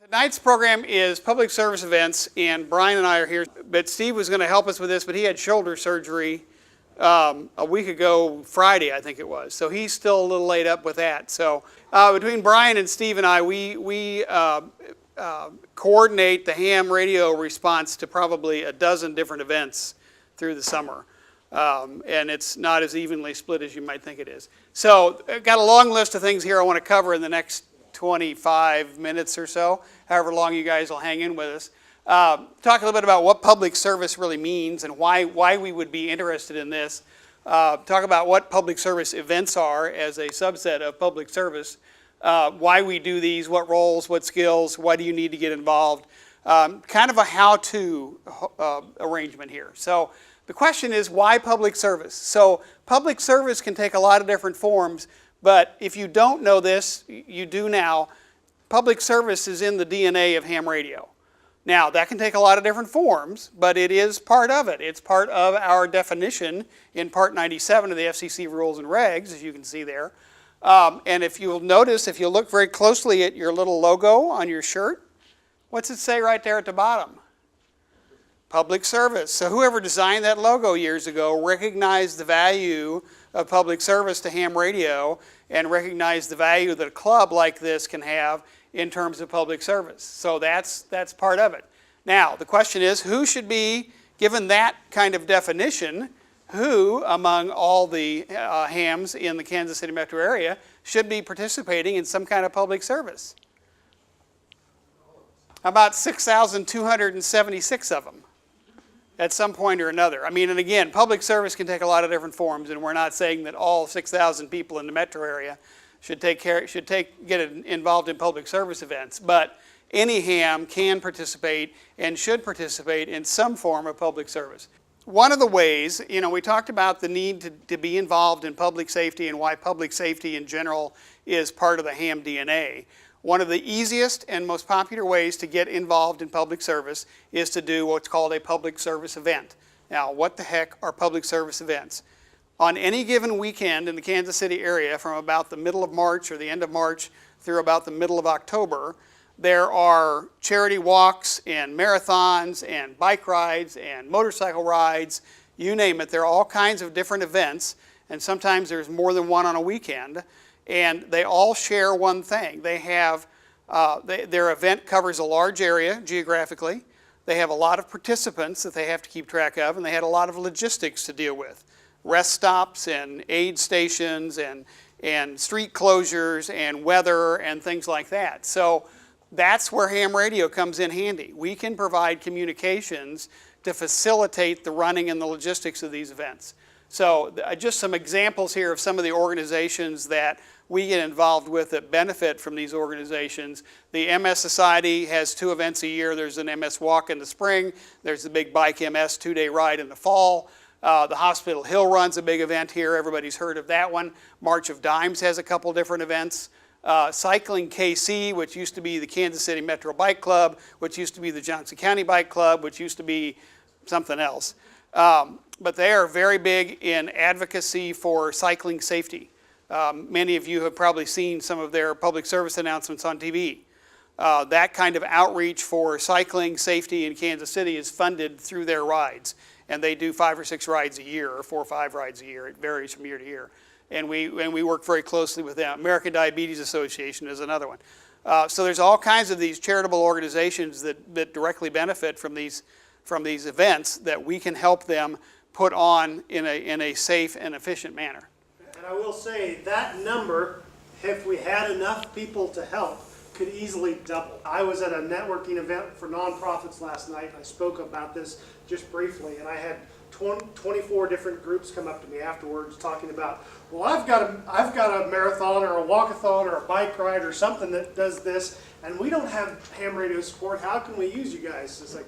Tonight's program is public service events, and Brian and I are here. But Steve was going to help us with this, but he had shoulder surgery a week ago, Friday, I think it was. So he's still a little laid up with that. So between Brian and Steve and I, we coordinate the ham radio response to probably a dozen different events through the summer. And it's not as evenly split as you might think it is. So I've got a long list of things here I want to cover in the next 25 minutes or so, however long you guys will hang in with us. Talk a little bit about what public service really means and why we would be interested in this. Talk about what public service events are as a subset of public service. Why we do these, what roles, what skills, why do you need to get involved. Kind of a how-to arrangement here. So the question is, why public service? So public service can take a lot of different forms, but if you don't know this, you do now. Public service is in the DNA of ham radio. Now, that can take a lot of different forms, but it is part of it. It's part of our definition in Part 97 of the FCC Rules and Regs, as you can see there. And if you'll notice, if you look very closely at your little logo on your shirt, what's it say right there at the bottom? Public service. So whoever designed that logo years ago recognized the value of public service to ham radio and recognized the value that a club like this can have in terms of public service. So that's part of it. Now, the question is, who should be, given that kind of definition, who among all the hams in the Kansas City metro area should be participating in some kind of public service? About 6,276 of them at some point or another. I mean, and again, public service can take a lot of different forms, and we're not saying that all 6,000 people in the metro area should get involved in public service events, but any ham can participate and should participate in some form of public service. One of the ways, we talked about the need to be involved in public safety and why public safety in general is part of the ham DNA. One of the easiest and most popular ways to get involved in public service is to do what's called a public service event. Now, what the heck are public service events? On any given weekend in the Kansas City area, from about the middle of March or the end of March through about the middle of October, there are charity walks and marathons and bike rides and motorcycle rides, you name it. There are all kinds of different events, and sometimes there's more than one on a weekend. And they all share one thing. They have, their event covers a large area geographically. They have a lot of participants that they have to keep track of, and they had a lot of logistics to deal with. Rest stops and aid stations and street closures and weather and things like that. So that's where ham radio comes in handy. We can provide communications to facilitate the running and the logistics of these events. So just some examples here of some of the organizations that we get involved with that benefit from these organizations. The MS Society has 2 events a year. There's an MS Walk in the spring. There's the big Bike MS 2-day ride in the fall. The Hospital Hill runs a big event here. Everybody's heard of that one. March of Dimes has a couple different events. Cycling KC, which used to be the Kansas City Metro Bike Club, which used to be the Johnson County Bike Club, which used to be something else. But they are very big in advocacy for cycling safety. Many of you have probably seen some of their public service announcements on TV. That kind of outreach for cycling safety in Kansas City is funded through their rides. And they do 5 or 6 rides a year, or 4 or 5 rides a year. It varies from year to year. And we work very closely with them. American Diabetes Association is another one. So there's all kinds of these charitable organizations that directly benefit from these events that we can help them put on in a safe and efficient manner. And I will say that number, if we had enough people to help, could easily double. I was at a networking event for nonprofits last night, and I spoke about this just briefly, and I had 24 different groups come up to me afterwards talking about, well, I've got a marathon or a walkathon or a bike ride or something that does this, and we don't have ham radio support. How can we use you guys? It's like,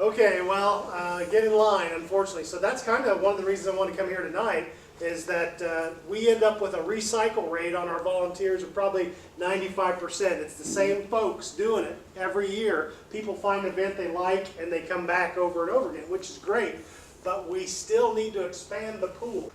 okay, well, get in line, unfortunately. So that's kind of one of the reasons I want to come here tonight, is that we end up with a recycle rate on our volunteers of probably 95%. It's the same folks doing it every year. People find an event they like and they come back over and over again, which is great, but we still need to expand the pool.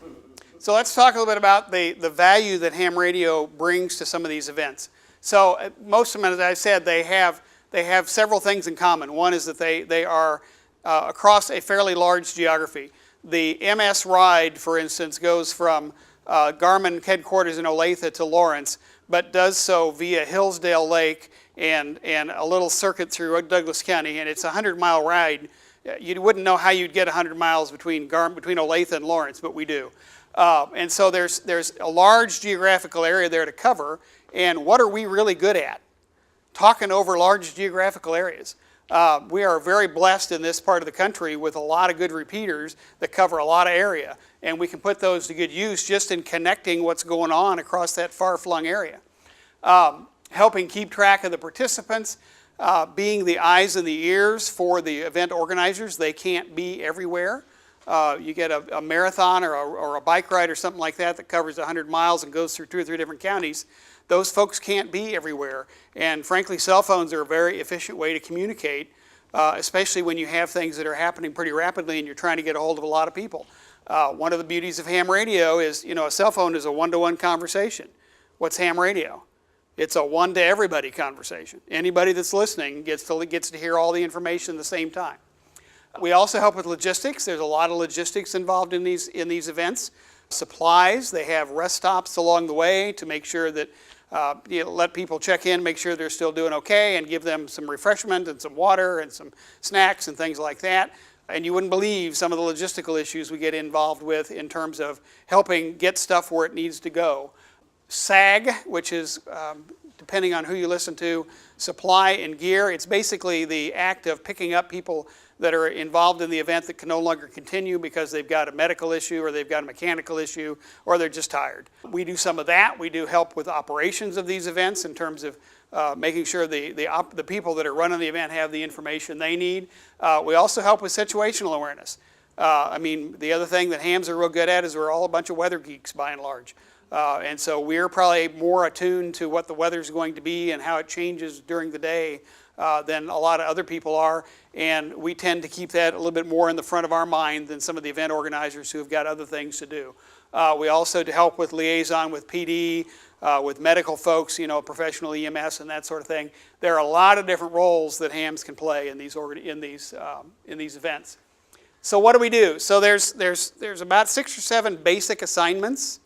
So let's talk a little bit about the value that ham radio brings to some of these events. So most of them, as I said, they have several things in common. One is that they are across a fairly large geography. The MS ride, for instance, goes from Garmin headquarters in Olathe to Lawrence, but does so via Hillsdale Lake and a little circuit through Douglas County, and it's a 100-mile ride. You wouldn't know how you'd get 100 miles between Olathe and Lawrence, but we do. And so there's a large geographical area there to cover, and what are we really good at? Talking over large geographical areas. We are very blessed in this part of the country with a lot of good repeaters that cover a lot of area, and we can put those to good use just in connecting what's going on across that far-flung area. Helping keep track of the participants, being the eyes and the ears for the event organizers. They can't be everywhere. You get a marathon or a bike ride or something like that covers 100 miles and goes through 2 or 3 different counties. Those folks can't be everywhere. And frankly, cell phones are a very efficient way to communicate, especially when you have things that are happening pretty rapidly and you're trying to get a hold of a lot of people. One of the beauties of ham radio is, a cell phone is a one-to-one conversation. What's ham radio? It's a one-to-everybody conversation. Anybody that's listening gets to hear all the information at the same time. We also help with logistics. There's a lot of logistics involved in these events. Supplies, they have rest stops along the way to make sure that let people check in, make sure they're still doing okay, and give them some refreshment and some water and some snacks and things like that. And you wouldn't believe some of the logistical issues we get involved with in terms of helping get stuff where it needs to go. SAG, which is, depending on who you listen to, supply and gear. It's basically the act of picking up people that are involved in the event that can no longer continue because they've got a medical issue or they've got a mechanical issue or they're just tired. We do some of that. We do help with operations of these events in terms of making sure the people that are running the event have the information they need. We also help with situational awareness. The other thing that hams are real good at is we're all a bunch of weather geeks by and large. And so we're probably more attuned to what the weather's going to be and how it changes during the day than a lot of other people are. And we tend to keep that a little bit more in the front of our mind than some of the event organizers who have got other things to do. We also help with liaison with PD, with medical folks, professional EMS and that sort of thing. There are a lot of different roles that hams can play in these events. So what do we do? So there's about 6 or 7 basic assignments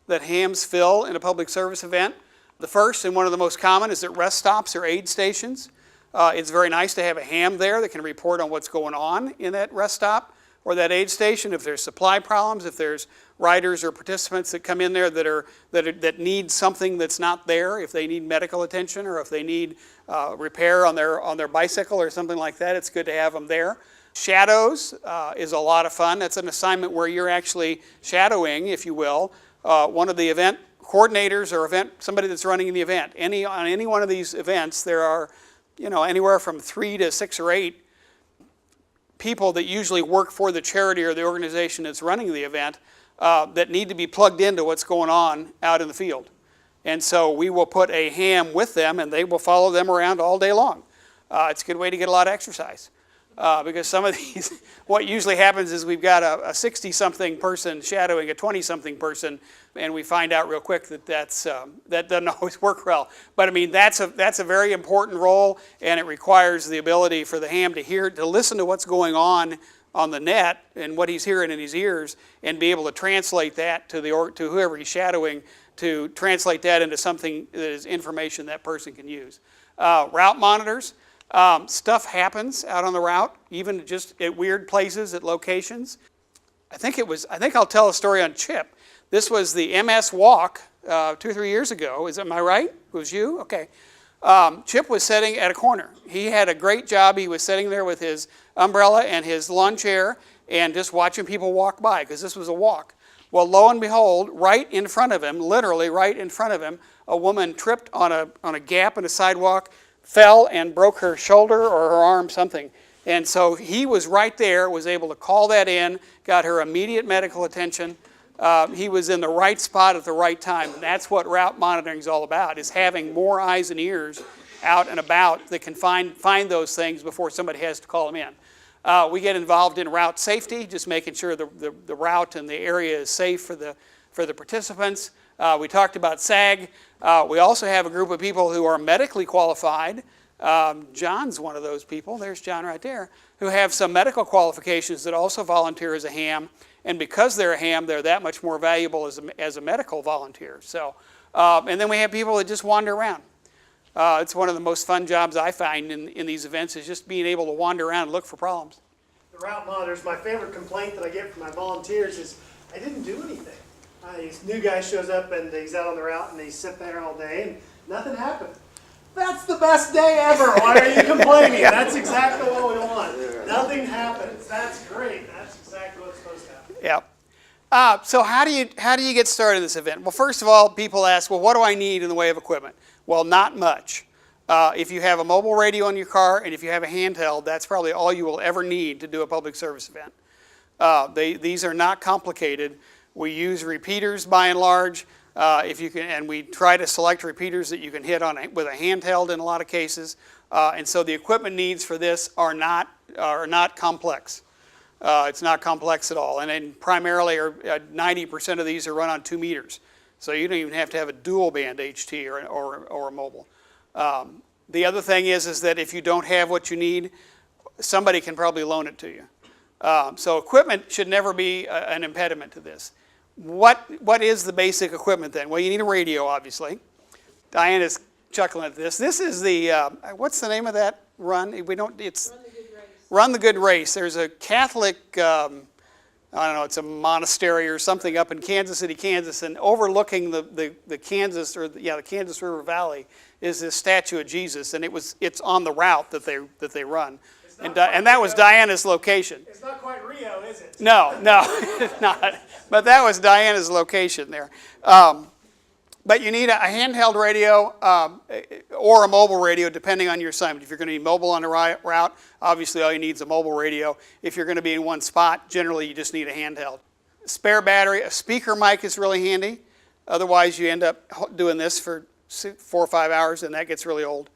that hams fill in a public service event. The first and one of the most common is at rest stops or aid stations. It's very nice to have a ham there that can report on what's going on in that rest stop or that aid station. If there's supply problems, if there's riders or participants that come in there that need something that's not there, if they need medical attention or if they need repair on their bicycle or something like that, it's good to have them there. Shadows is a lot of fun. That's an assignment where you're actually shadowing, if you will, one of the event coordinators or somebody that's running the event. On any one of these events, there are anywhere from 3 to 6 or 8 people that usually work for the charity or the organization that's running the event that need to be plugged into what's going on out in the field. And so we will put a ham with them and they will follow them around all day long. It's a good way to get a lot of exercise. Because some of these, what usually happens is we've got a 60-something person shadowing a 20-something person, and we find out real quick that that doesn't always work well. But that's a very important role, and it requires the ability for the ham to listen to what's going on the net and what he's hearing in his ears, and be able to translate that to whoever he's shadowing, to translate that into something that is information that person can use. Route monitors. Stuff happens out on the route, even just at weird places, at locations. I think I'll tell a story on Chip. This was the MS walk 2 or 3 years ago. Am I right? It was you? Okay. Chip was sitting at a corner. He had a great job. He was sitting there with his umbrella and his lawn chair and just watching people walk by, because this was a walk. Well, lo and behold, right in front of him, literally right in front of him, a woman tripped on a gap in a sidewalk, fell and broke her shoulder or her arm, something. And so he was right there, was able to call that in, got her immediate medical attention. He was in the right spot at the right time. And that's what route monitoring is all about, is having more eyes and ears out and about that can find those things before somebody has to call them in. We get involved in route safety, just making sure the route and the area is safe for the participants. We talked about SAG. We also have a group of people who are medically qualified. John's one of those people. There's John right there, who have some medical qualifications that also volunteer as a ham. And because they're a ham, they're that much more valuable as a medical volunteer. So, and then we have people that just wander around. It's one of the most fun jobs I find in these events, is just being able to wander around and look for problems. The route monitors, my favorite complaint that I get from my volunteers is, I didn't do anything. This new guy shows up and he's out on the route and they sit there all day and nothing happened. That's the best day ever. Why are you complaining? That's exactly what we want. Nothing happens. That's great. That's exactly what's supposed to happen. Yeah. So how do you get started in this event? Well, first of all, people ask, well, what do I need in the way of equipment? Well, not much. If you have a mobile radio in your car and if you have a handheld, that's probably all you will ever need to do a public service event. These are not complicated. We use repeaters by and large. If you can, and we try to select repeaters that you can hit on with a handheld in a lot of cases. And so the equipment needs for this are not complex. It's not complex at all. And then primarily, 90% of these are run on 2 meters. So you don't even have to have a dual band HT or a mobile. The other thing is that if you don't have what you need, somebody can probably loan it to you. So equipment should never be an impediment to this. What is the basic equipment then? Well, you need a radio, obviously. Diana's chuckling at this. This is the, what's the name of that run? It's Run the Good Race. Run the Good Race. There's a Catholic, I don't know, it's a monastery or something up in Kansas City, Kansas, and overlooking the Kansas, the Kansas River Valley is this statue of Jesus, and it's on the route that they run. And that was Diana's location. It's not quite Rio, is it? No, it's not. But that was Diana's location there. But you need a handheld radio or a mobile radio, depending on your assignment. If you're going to be mobile on a route, obviously all you need is a mobile radio. If you're going to be in one spot, generally you just need a handheld. Spare battery, a speaker mic is really handy. Otherwise, you end up doing this for 4 or 5 hours, and that gets really old.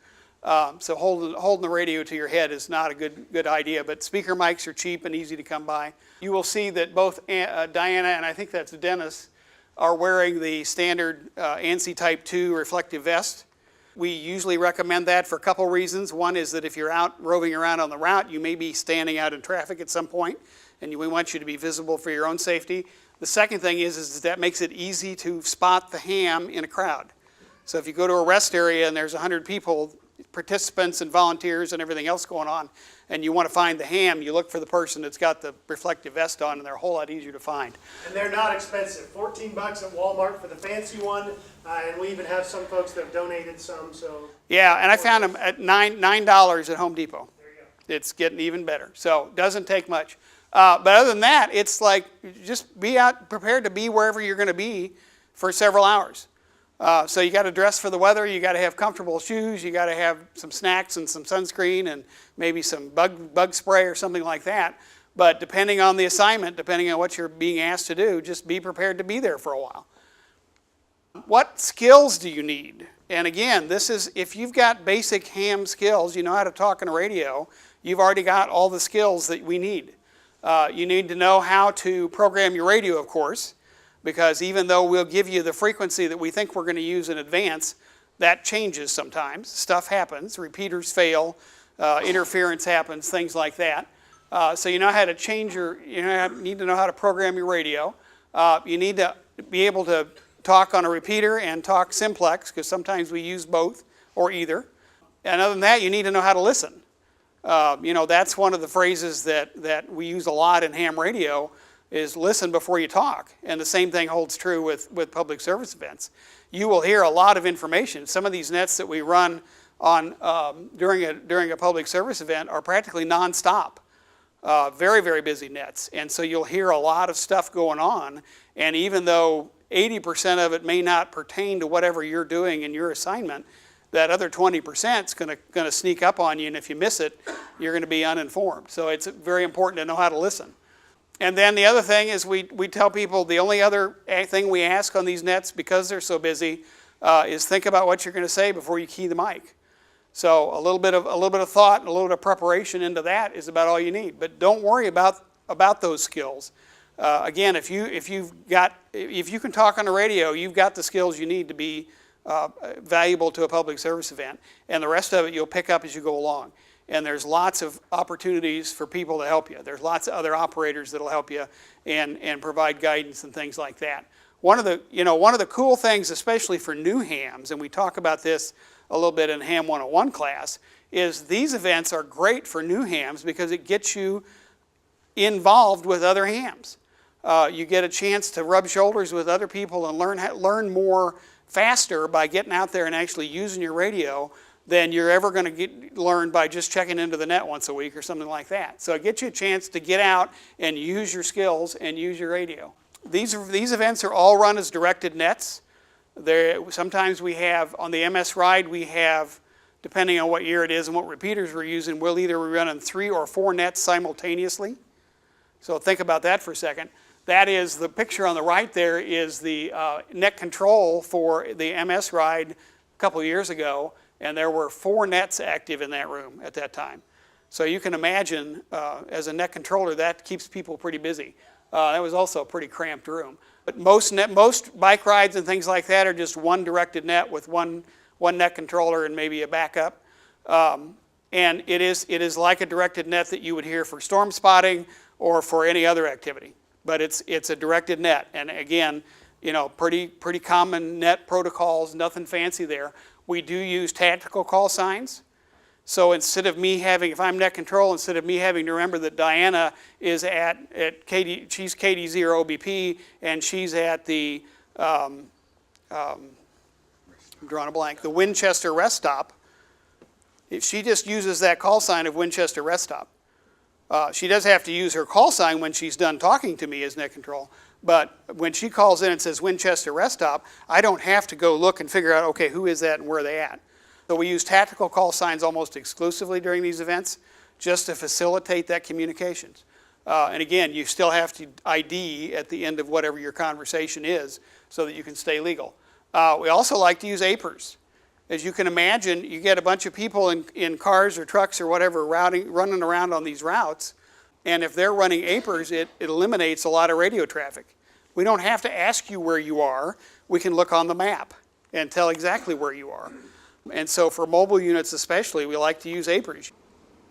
So holding the radio to your head is not a good idea, but speaker mics are cheap and easy to come by. You will see that both Diana and I think that's Dennis are wearing the standard ANSI Type 2 reflective vest. We usually recommend that for a couple reasons. One is that if you're out roving around on the route, you may be standing out in traffic at some point, and we want you to be visible for your own safety. The second thing is that makes it easy to spot the ham in a crowd. So if you go to a rest area and there's 100 people, participants and volunteers and everything else going on, and you want to find the ham, you look for the person that's got the reflective vest on, and they're a whole lot easier to find. And they're not expensive. $14 at Walmart for the fancy one, and we even have some folks that have donated some. So yeah, and I found them at $9 at Home Depot. there you go. It's getting even better. So it doesn't take much. But other than that, it's like just be out prepared to be wherever you're going to be for several hours. So you got to dress for the weather, you got to have comfortable shoes, you got to have some snacks and some sunscreen and maybe some bug spray or something like that. But depending on the assignment, depending on what you're being asked to do, just be prepared to be there for a while. What skills do you need? And again, this is, if you've got basic ham skills, you know how to talk on a radio, you've already got all the skills that we need. You need to know how to program your radio, of course, because even though we'll give you the frequency that we think we're going to use in advance, that changes sometimes. Stuff happens, repeaters fail, interference happens, things like that. So you know how to change need to know how to program your radio. You need to be able to talk on a repeater and talk simplex, because sometimes we use both or either. And other than that, you need to know how to listen. That's one of the phrases that we use a lot in ham radio, is listen before you talk. And the same thing holds true with public service events. You will hear a lot of information. Some of these nets that we run on during a public service event are practically nonstop. Very, very busy nets. And so you'll hear a lot of stuff going on. And even though 80% of it may not pertain to whatever you're doing in your assignment, that other 20% is going to sneak up on you. And if you miss it, you're going to be uninformed. So it's very important to know how to listen. And then the other thing is we tell people the only other thing we ask on these nets, because they're so busy, is think about what you're going to say before you key the mic. So a little bit of thought and a little bit of preparation into that is about all you need. But don't worry about those skills. Again, if you can talk on the radio, you've got the skills you need to be valuable to a public service event, and the rest of it you'll pick up as you go along. And there's lots of opportunities for people to help you. There's lots of other operators that'll help you and provide guidance and things like that. One of the cool things, especially for new hams, and we talk about this a little bit in Ham 101 class, is these events are great for new hams because it gets you involved with other hams. You get a chance to rub shoulders with other people and learn more faster by getting out there and actually using your radio than you're ever going to learn by just checking into the net once a week or something like that. So it gets you a chance to get out and use your skills and use your radio. These events are all run as directed nets. Sometimes we have, on the MS Ride, we have, depending on what year it is and what repeaters we're using, we'll either run on 3 or 4 nets simultaneously. So think about that for a second. That is, the picture on the right there is the net control for the MS Ride a couple of years ago, and there were 4 nets active in that room at that time. So you can imagine, as a net controller, that keeps people pretty busy. That was also a pretty cramped room. But most bike rides and things like that are just one directed net with one net controller and maybe a backup. And it is like a directed net that you would hear for storm spotting or for any other activity. But it's a directed net. And again, pretty common net protocols, nothing fancy there. We do use tactical call signs. So instead of me having, if I'm net control, instead of me having to remember that Diana is at KD, she's KD0 OBP, and she's at the, I'm drawing a blank, the Winchester rest stop, if she just uses that call sign of Winchester rest stop. She does have to use her call sign when she's done talking to me as net control, but when she calls in and says Winchester rest stop, I don't have to go look and figure out, okay, who is that and where are they at? So we use tactical call signs almost exclusively during these events just to facilitate that communications. And again, you still have to ID at the end of whatever your conversation is so that you can stay legal. We also like to use APERS. As you can imagine, you get a bunch of people in cars or trucks or whatever running around on these routes, and if they're running APERS, it eliminates a lot of radio traffic. We don't have to ask you where you are. We can look on the map and tell exactly where you are. And so for mobile units especially, we like to use APERS.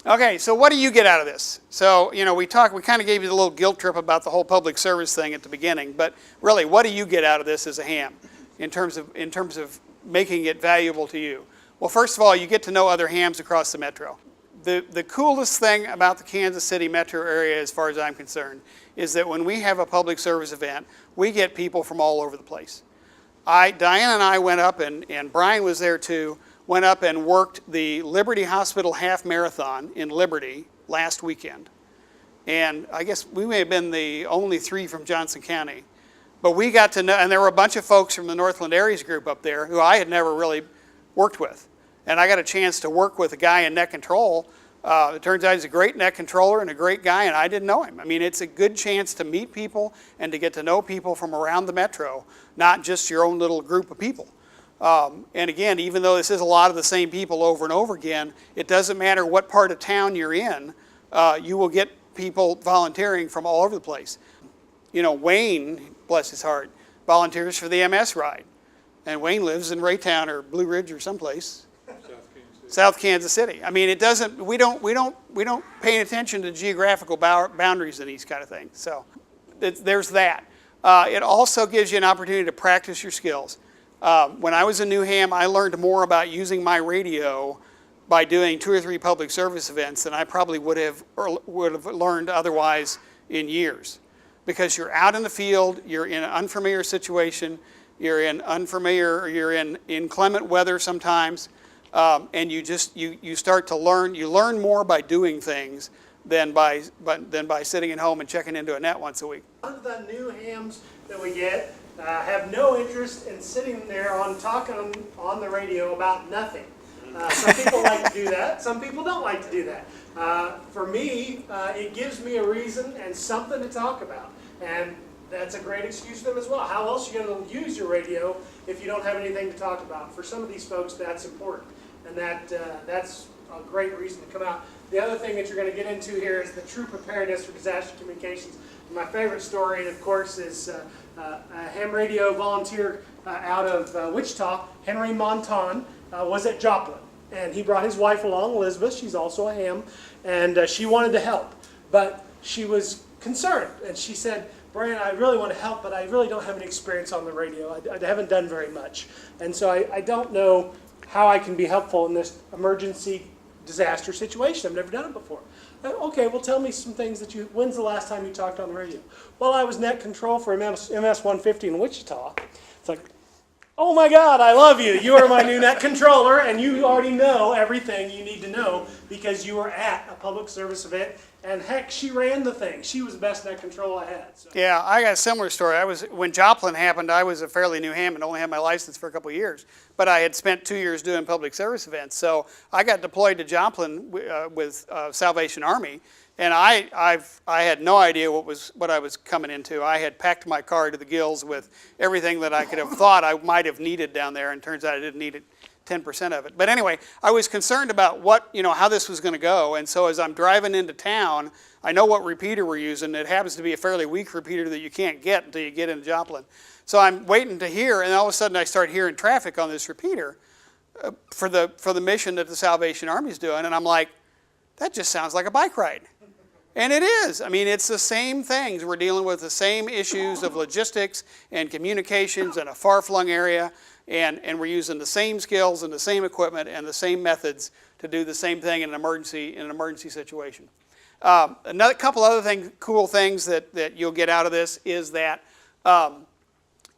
Okay, so what do you get out of this? So, we kind of gave you a little guilt trip about the whole public service thing at the beginning, but really, what do you get out of this as a ham in terms of making it valuable to you? Well, first of all, you get to know other hams across the metro. The coolest thing about the Kansas City metro area, as far as I'm concerned, is that when we have a public service event, we get people from all over the place. Diana and I went up, and Brian was there too, went up and worked the Liberty Hospital half marathon in Liberty last weekend. And I guess we may have been the only 3 from Johnson County. But we got to know, and there were a bunch of folks from the Northland Aries group up there who I had never really worked with. And I got a chance to work with a guy in net control. It turns out he's a great net controller and a great guy, and I didn't know him. I mean, it's a good chance to meet people and to get to know people from around the metro, not just your own little group of people. And again, even though this is a lot of the same people over and over again, it doesn't matter what part of town you're in, you will get people volunteering from all over the place. Wayne, bless his heart, volunteers for the MS Ride. And Wayne lives in Raytown or Blue Ridge or someplace. South Kansas City. I mean, we don't pay attention to geographical boundaries in these kind of things. So there's that. It also gives you an opportunity to practice your skills. When I was a new ham, I learned more about using my radio by doing 2 or 3 public service events than I probably would have learned otherwise in years. Because you're out in the field, you're in an unfamiliar situation, you're in inclement weather sometimes, and you start to learn. You learn more by doing things than by sitting at home and checking into a net once a week. A lot of the new hams that we get have no interest in sitting there talking on the radio about nothing. Some people like to do that. Some people don't like to do that. For me, it gives me a reason and something to talk about. And that's a great excuse for them as well. How else are you going to use your radio if you don't have anything to talk about? For some of these folks, that's important. And that's a great reason to come out. The other thing that you're going to get into here is the true preparedness for disaster communications. My favorite story, of course, is a ham radio volunteer out of Wichita, Henry Montan, was at Joplin. And he brought his wife along, Elizabeth. She's also a ham. And she wanted to help. But she was concerned. And she said, Brian, I really want to help, but I really don't have any experience on the radio. I haven't done very much. And so I don't know how I can be helpful in this emergency disaster situation. I've never done it before. Okay, well, tell me some things that when's the last time you talked on the radio? Well, I was net control for MS 150 in Wichita. It's like, oh my God, I love you. You are my new net controller, and you already know everything you need to know because you were at a public service event. And heck, she ran the thing. She was the best net control I had. So. Yeah, I got a similar story. When Joplin happened, I was a fairly new ham and only had my license for a couple of years. But I had spent 2 years doing public service events. So I got deployed to Joplin with Salvation Army. And I had no idea what I was coming into. I had packed my car to the gills with everything that I could have thought I might have needed down there. And turns out I didn't need it. 10% of it. But anyway, I was concerned about how this was going to go. And so as I'm driving into town, I know what repeater we're using. It happens to be a fairly weak repeater that you can't get until you get into Joplin. So I'm waiting to hear, and all of a sudden I start hearing traffic on this repeater for the mission that the Salvation Army is doing. And I'm like, that just sounds like a bike ride. And it is. I mean, it's the same things. We're dealing with the same issues of logistics and communications in a far-flung area. And we're using the same skills and the same equipment and the same methods to do the same thing in an emergency situation. Another couple other cool things that you'll get out of this is that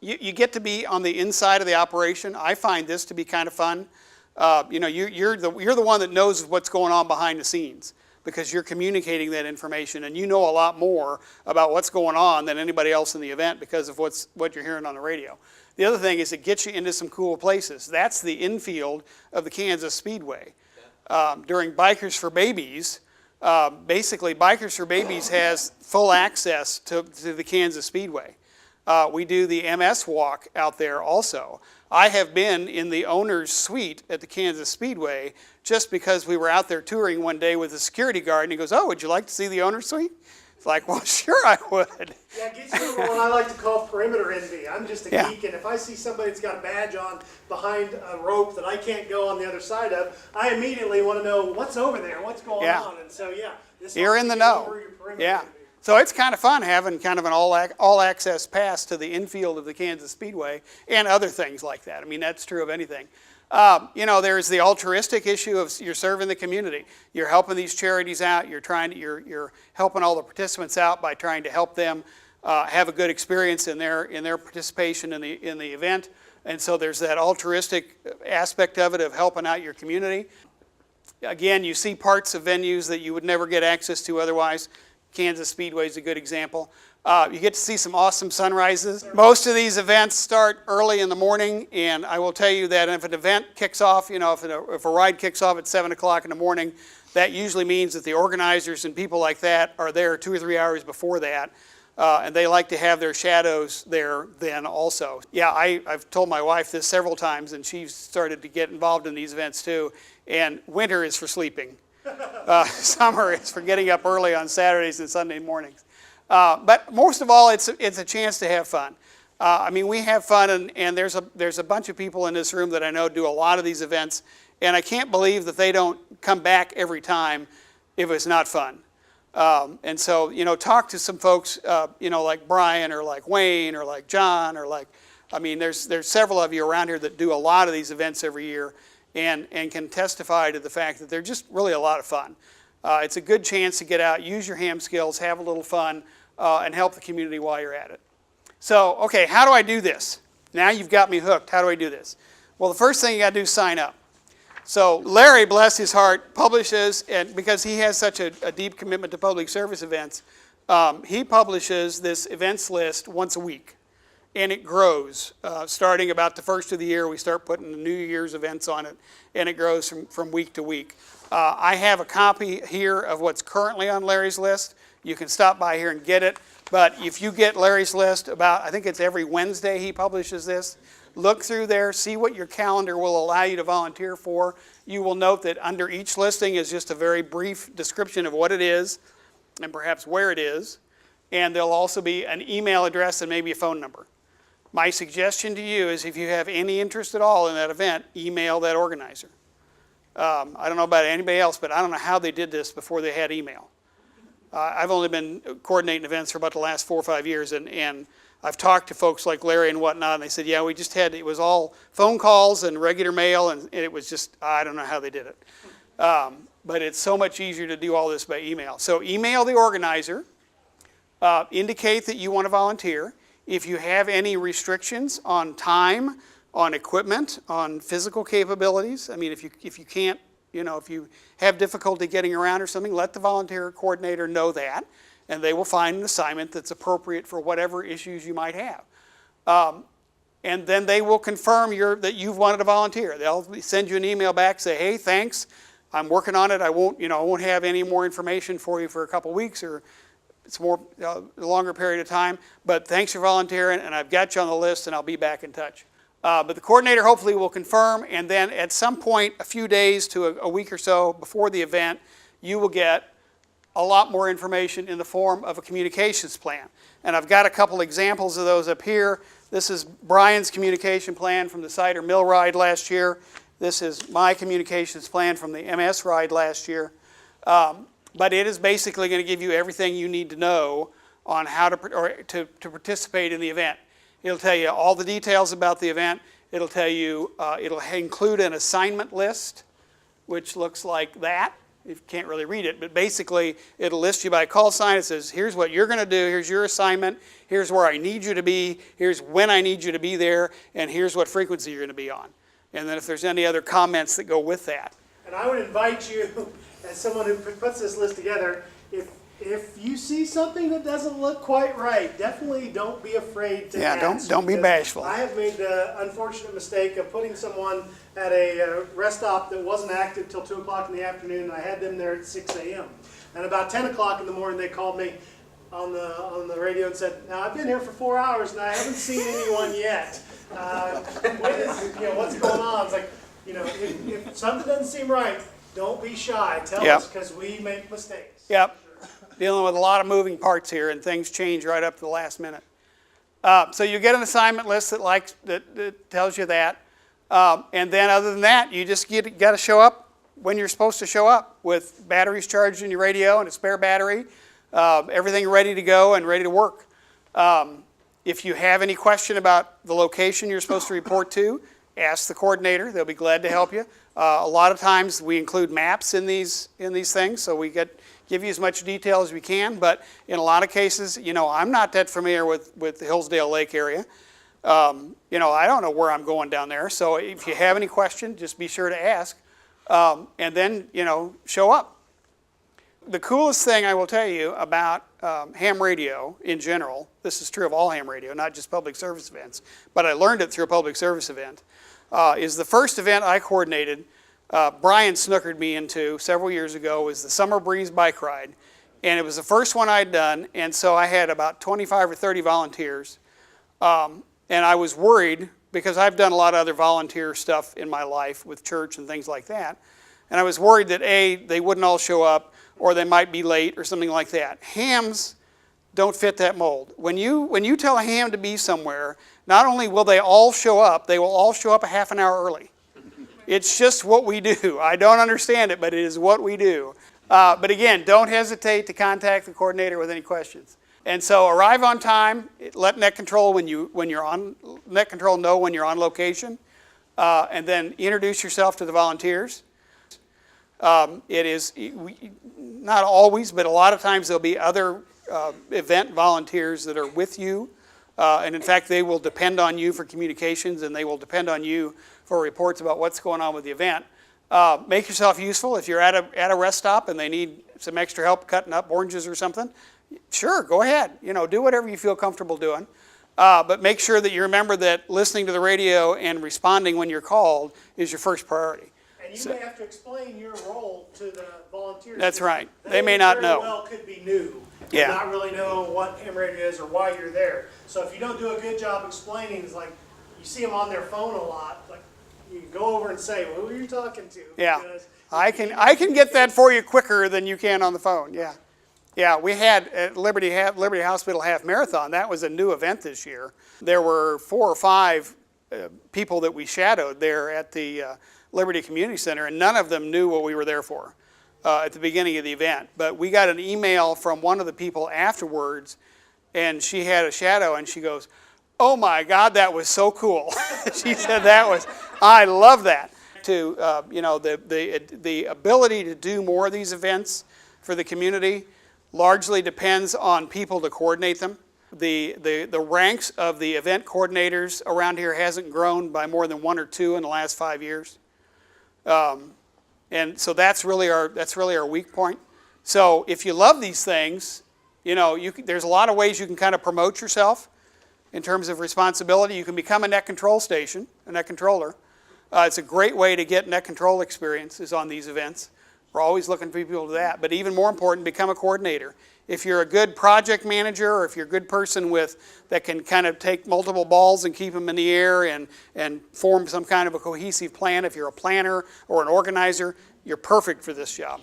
you get to be on the inside of the operation. I find this to be kind of fun. You're the one that knows what's going on behind the scenes because you're communicating that information and you know a lot more about what's going on than anybody else in the event because of what you're hearing on the radio. The other thing is it gets you into some cool places. That's the infield of the Kansas Speedway. During Bikers for Babies, basically Bikers for Babies has full access to the Kansas Speedway. We do the MS walk out there also. I have been in the owner's suite at the Kansas Speedway just because we were out there touring one day with a security guard and he goes, oh, would you like to see the owner's suite? It's like, well, sure I would. Yeah, it gets me what I like to call perimeter envy. I'm just a geek, and if I see somebody that's got a badge on behind a rope that I can't go on the other side of, I immediately want to know what's over there, what's going on. And so, yeah. You're in the know. Yeah. Envy. So it's kind of fun having kind of an all-access pass to the infield of the Kansas Speedway and other things like that. I mean, that's true of anything. There's the altruistic issue of you're serving the community. You're helping these charities out. You're helping all the participants out by trying to help them have a good experience in their participation in the event. And so there's that altruistic aspect of it of helping out your community. Again, you see parts of venues that you would never get access to otherwise. Kansas Speedway is a good example. You get to see some awesome sunrises. Most of these events start early in the morning, and I will tell you that if an event kicks off, if a ride kicks off at 7 o'clock in the morning, that usually means that the organizers and people like that are there 2 or 3 hours before that, and they like to have their shadows there then also. Yeah, I've told my wife this several times, and she's started to get involved in these events too, and winter is for sleeping. Summer is for getting up early on Saturdays and Sunday mornings. But most of all, it's a chance to have fun. We have fun, and there's a bunch of people in this room that I know do a lot of these events, and I can't believe that they don't come back every time if it's not fun. And so, talk to some folks, like Brian or like Wayne or like John or there's several of you around here that do a lot of these events every year and can testify to the fact that they're just really a lot of fun. It's a good chance to get out, use your ham skills, have a little fun, and help the community while you're at it. So, okay, how do I do this? Now you've got me hooked. How do I do this? Well, the first thing you got to do is sign up. So Larry, bless his heart, publishes, and because he has such a deep commitment to public service events, he publishes this events list once a week. And it grows. Starting about the first of the year, we start putting the New Year's events on it, and it grows from week to week. I have a copy here of what's currently on Larry's list. You can stop by here and get it. But if you get Larry's list I think it's every Wednesday he publishes this. Look through there, see what your calendar will allow you to volunteer for. You will note that under each listing is just a very brief description of what it is and perhaps where it is. And there'll also be an email address and maybe a phone number. My suggestion to you is if you have any interest at all in that event, email that organizer. I don't know about anybody else, but I don't know how they did this before they had email. I've only been coordinating events for about the last 4 or 5 years, and I've talked to folks like Larry and whatnot, and they said, yeah, we just had, it was all phone calls and regular mail, and it was just, I don't know how they did it. But it's so much easier to do all this by email. So email the organizer, indicate that you want to volunteer. If you have any restrictions on time, on equipment, on physical capabilities, I mean, if you can't, if you have difficulty getting around or something, let the volunteer coordinator know that, and they will find an assignment that's appropriate for whatever issues you might have. And then they will confirm that you've wanted to volunteer. They'll send you an email back, say, hey, thanks, I'm working on it. I won't have any more information for you for a couple weeks, or it's a longer period of time, but thanks for volunteering, and I've got you on the list, and I'll be back in touch. But the coordinator hopefully will confirm, and then at some point, a few days to a week or so before the event, you will get a lot more information in the form of a communications plan. And I've got a couple examples of those up here. This is Brian's communication plan from the Cider Mill ride last year. This is my communications plan from the MS ride last year. But it is basically going to give you everything you need to know on how to participate in the event. It'll tell you all the details about the event. It'll tell you, it'll include an assignment list, which looks like that. You can't really read it, but basically it'll list you by call sign. It says, here's what you're going to do, here's your assignment, here's where I need you to be, here's when I need you to be there, and here's what frequency you're going to be on. And then if there's any other comments that go with that. And I would invite you, as someone who puts this list together, if you see something that doesn't look quite right, definitely don't be afraid to ask. Don't be bashful. I have made the unfortunate mistake of putting someone at a rest stop that wasn't active till 2 o'clock in the afternoon, and I had them there at 6 a.m. And about 10 o'clock in the morning, they called me on the radio and said, now I've been here for 4 hours and I haven't seen anyone yet. What's going on? It's like, if something doesn't seem right, don't be shy. Tell us, because we make mistakes. Yep. Dealing with a lot of moving parts here, and things change right up to the last minute. So you get an assignment list that tells you that. And then other than that, you just got to show up when you're supposed to show up with batteries charged in your radio and a spare battery, everything ready to go and ready to work. If you have any question about the location you're supposed to report to, ask the coordinator. They'll be glad to help you. A lot of times we include maps in these things, so we give you as much detail as we can, but in a lot of cases, I'm not that familiar with the Hillsdale Lake area. I don't know where I'm going down there, so if you have any question, just be sure to ask, and then, show up. The coolest thing I will tell you about ham radio in general, this is true of all ham radio, not just public service events, but I learned it through a public service event, is the first event I coordinated. Brian snookered me into several years ago, was the Summer Breeze Bike Ride. And it was the first one I'd done, and so I had about 25 or 30 volunteers. And I was worried, because I've done a lot of other volunteer stuff in my life with church and things like that. And I was worried that A, they wouldn't all show up, or they might be late or something like that. Hams don't fit that mold. When you tell a ham to be somewhere, not only will they all show up, they will all show up a half an hour early. It's just what we do. I don't understand it, but it is what we do. But again, don't hesitate to contact the coordinator with any questions. And so arrive on time. Let Net Control know when you're on location, and then introduce yourself to the volunteers. It is not always, but a lot of times there'll be other event volunteers that are with you, and in fact they will depend on you for communications, and they will depend on you for reports about what's going on with the event. Make yourself useful. If you're at a rest stop and they need some extra help cutting up oranges or something, sure, go ahead. Do whatever you feel comfortable doing. But make sure that you remember that listening to the radio and responding when you're called is your first priority. And you may have to explain your role to the volunteers. That's right. They may not know. Well, could be new. Yeah. Not really know what ham radio is or why you're there. So if you don't do a good job explaining, it's like, you see them on their phone a lot, like, you can go over and say, well, who are you talking to? Yeah, Because I can get that for you quicker than you can on the phone, yeah. Yeah, we had at Liberty Hospital Half Marathon, that was a new event this year. There were 4 or 5 people that we shadowed there at the Liberty Community Center, and none of them knew what we were there for at the beginning of the event. But we got an email from one of the people afterwards, and she had a shadow, and she goes, "Oh my God, that was so cool." She said I love that. To you know, the ability to do more of these events for the community largely depends on people to coordinate them. The ranks of the event coordinators around here hasn't grown by more than 1 or 2 in the last 5 years, and so that's really our weak point. So if you love these things, you know, there's a lot of ways you can kind of promote yourself in terms of responsibility. You can become a net control station, a net controller. It's a great way to get net control experience is on these events. We're always looking for people to do that. But even more important, become a coordinator. If you're a good project manager, or if you're a good person that can kind of take multiple balls and keep them in the air and form some kind of a cohesive plan, if you're a planner or an organizer, you're perfect for this job.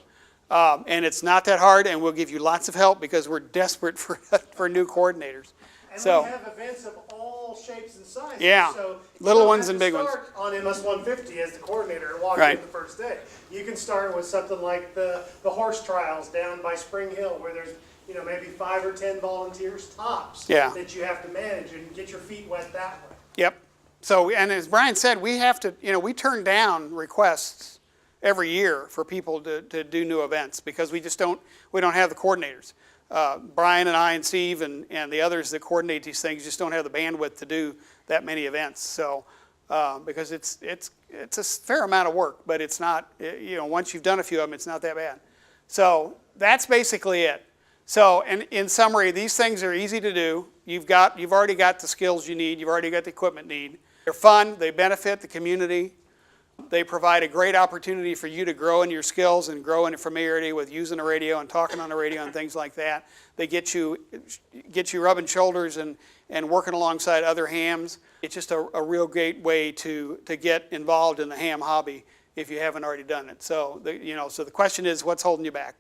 And it's not that hard, and we'll give you lots of help because we're desperate for new coordinators. And So, we have events of all shapes and sizes. Yeah, So little ones and big ones. You don't have to start on MS 150 as the coordinator and walk Right. in the first day. You can start with something like the horse trials down by Spring Hill, where there's, you know, maybe 5 or 10 volunteers tops that you have to manage and get your feet wet that way. Yep. So, and as Brian said, we have to, you know, we turn down requests every year for people to do new events because we don't have the coordinators. Brian and I and Steve and the others that coordinate these things just don't have the bandwidth to do that many events. So, because it's a fair amount of work, but it's not, you know, once you've done a few of them, it's not that bad. So that's basically it. So, and in summary, these things are easy to do. You've already got the skills you need. You've already got the equipment you need. They're fun. They benefit the community. They provide a great opportunity for you to grow in your skills and grow in familiarity with using the radio and talking on the radio and things like that. They get you rubbing shoulders and working alongside other hams. It's just a real great way to get involved in the ham hobby if you haven't already done it. So the question is, what's holding you back?